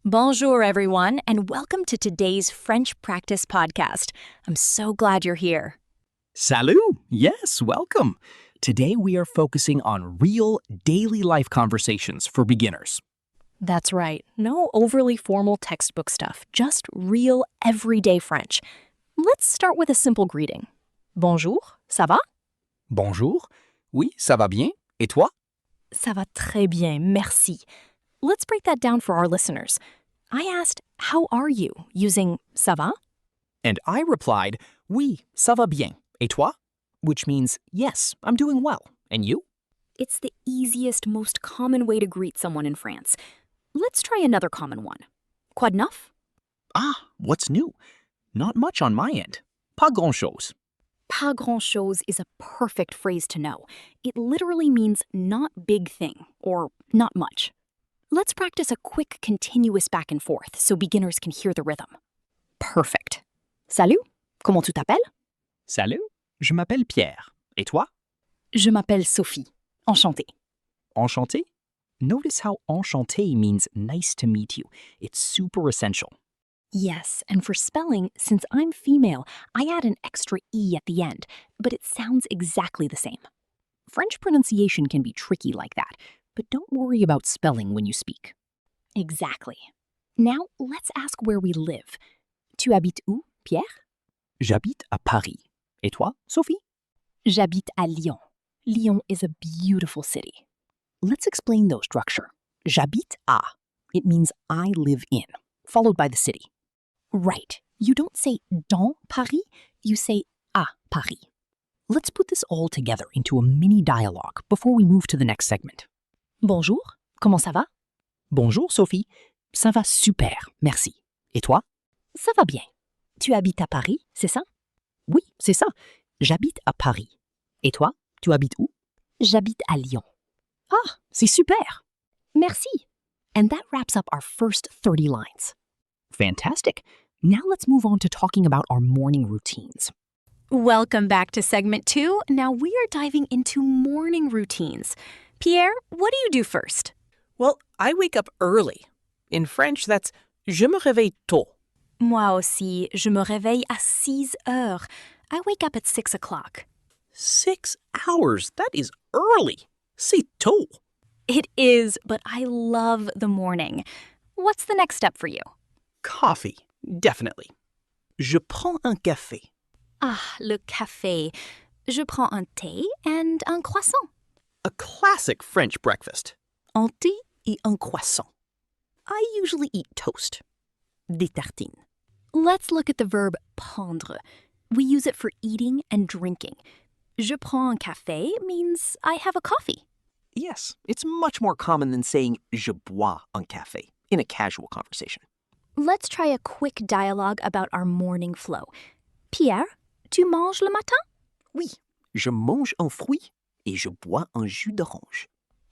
Bonjour, everyone, and welcome to today's French practice podcast. I'm so glad you're here. Salut! Yes, welcome. Today we are focusing on real daily life conversations for beginners. That's right. No overly formal textbook stuff, just real everyday French. Let's start with a simple greeting. Bonjour, ça va? Bonjour. Oui, ça va bien. Et toi? Ça va très bien, merci. Let's break that down for our listeners. I asked, how are you, using ça va? And I replied, oui, ça va bien. Et toi? Which means, yes, I'm doing well. And you? It's the easiest, most common way to greet someone in France. Let's try another common one. Quoi de neuf? Ah, what's new? Not much on my end. Pas grand-chose. Pas grand-chose is a perfect phrase to know. It literally means not big thing, or not much. Let's practice a quick, continuous back and forth so beginners can hear the rhythm. Perfect. Salut, comment tu t'appelles? Salut, je m'appelle Pierre. Et toi? Je m'appelle Sophie. Enchantée. Enchanté? Notice how enchanté means nice to meet you. It's super essential. Yes, and for spelling, since I'm female, I add an extra E at the end, but it sounds exactly the same. French pronunciation can be tricky like that, but don't worry about spelling when you speak. Exactly. Now, let's ask where we live. Tu habites où, Pierre? J'habite à Paris. Et toi, Sophie? J'habite à Lyon. Lyon is a beautiful city. Let's explain those structure. J'habite à. It means I live in, followed by the city. Right. You don't say dans Paris, you say à Paris. Let's put this all together into a mini dialogue before we move to the next segment. Bonjour, comment ça va? Bonjour, Sophie. Ça va super, merci. Et toi? Ça va bien. Tu habites à Paris, c'est ça? Oui, c'est ça. J'habite à Paris. Et toi, tu habites où? J'habite à Lyon. Ah, c'est super. Merci. And that wraps up our first 30 lines. Fantastic. Now let's move on to talking about our morning routines. Welcome back to segment 2. Now we are diving into morning routines. Pierre, what do you do first? Well, I wake up early. In French, that's je me réveille tôt. Moi aussi, je me réveille à 6 heures. I wake up at 6 o'clock. 6 hours? That is early. C'est tôt. It is, but I love the morning. What's the next step for you? Coffee, definitely. Je prends un café. Ah, le café. Je prends un thé and un croissant. A classic French breakfast. Un thé et un croissant. I usually eat toast. Des tartines. Let's look at the verb prendre. We use it for eating and drinking. Je prends un café means I have a coffee. Yes, it's much more common than saying je bois un café in a casual conversation. Let's try a quick dialogue about our morning flow. Pierre, tu manges le matin? Oui, je mange un fruit et je bois un jus d'orange.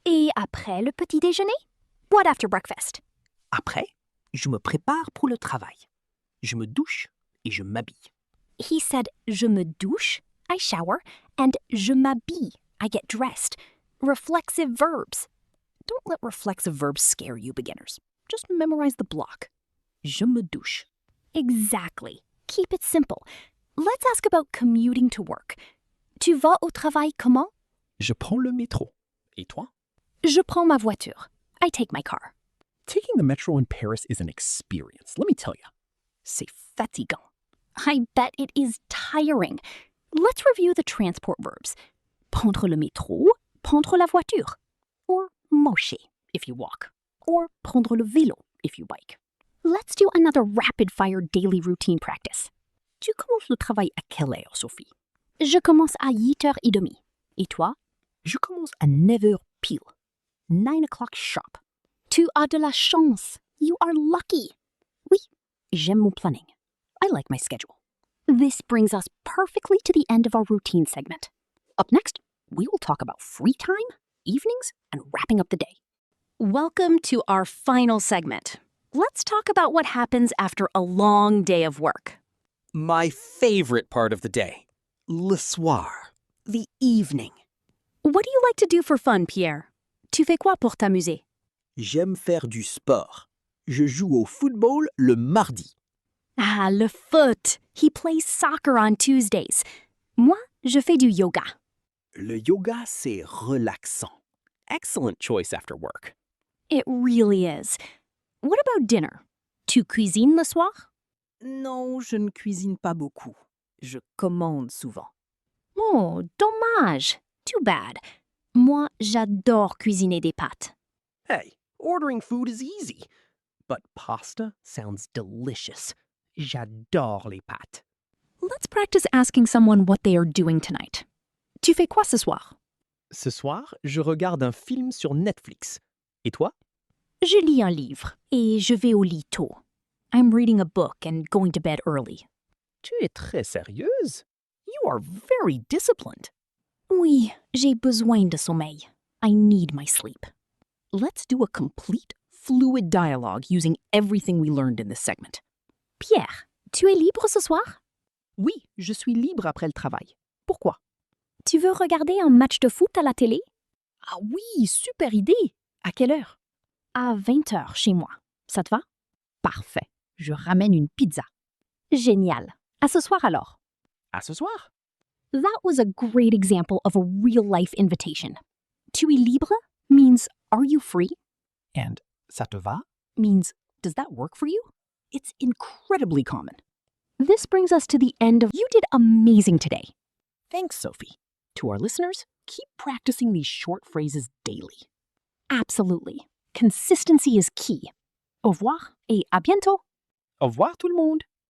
Et après le petit-déjeuner? What after breakfast? Après, je me prépare pour le travail. Je me douche et je m'habille. He said, je me douche, I shower, and je m'habille, I get dressed. Reflexive verbs. Don't let reflexive verbs scare you, beginners. Just memorize the block. Je me douche. Exactly. Keep it simple. Let's ask about commuting to work. Tu vas au travail comment? Je prends le métro. Et toi? Je prends ma voiture. I take my car. Taking the metro in Paris is an experience, let me tell you. C'est fatigant. I bet it is tiring. Let's review the transport verbs. Prendre le métro, prendre la voiture. Or marcher, if you walk. Or prendre le vélo, if you bike. Let's do another rapid-fire daily routine practice. Tu commences le travail à quelle heure, Sophie? Je commence à 8h30. Et toi? Je commence à 9h pile. 9 o'clock sharp. Tu as de la chance. You are lucky. Oui, j'aime mon planning. I like my schedule. This brings us perfectly to the end of our routine segment. Up next, we will talk about free time, evenings, and wrapping up the day. Welcome to our final segment. Let's talk about what happens after a long day of work. My favorite part of the day. Le soir. The evening. What do you like to do for fun, Pierre? Tu fais quoi pour t'amuser? J'aime faire du sport. Je joue au football le mardi. Ah, le foot. He plays soccer on Tuesdays. Moi, je fais du yoga. Le yoga, c'est relaxant. Excellent choice after work. It really is. What about dinner? Tu cuisines le soir? Non, je ne cuisine pas beaucoup. Je commande souvent. Oh, dommage. Too bad. Moi, j'adore cuisiner des pâtes. Hey, ordering food is easy. But pasta sounds delicious. J'adore les pâtes. Let's practice asking someone what they are doing tonight. Tu fais quoi ce soir? Ce soir, je regarde un film sur Netflix. Et toi? Je lis un livre et je vais au lit tôt. I'm reading a book and going to bed early. Tu es très sérieuse. You are very disciplined. Oui, j'ai besoin de sommeil. I need my sleep. Let's do a complete, fluid dialogue using everything we learned in this segment. Pierre, tu es libre ce soir? Oui, je suis libre après le travail. Pourquoi? Tu veux regarder un match de foot à la télé? Ah oui, super idée. À quelle heure? À 20h chez moi. Ça te va? Parfait. Je ramène une pizza. Génial. À ce soir alors. À ce soir. That was a great example of a real-life invitation. Tu es libre means are you free? And ça te va? Means does that work for you? It's incredibly common. This brings us to the end of You did amazing today. Thanks, Sophie. To our listeners, keep practicing these short phrases daily. Absolutely. Consistency is key. Au revoir et à bientôt. Au revoir tout le monde.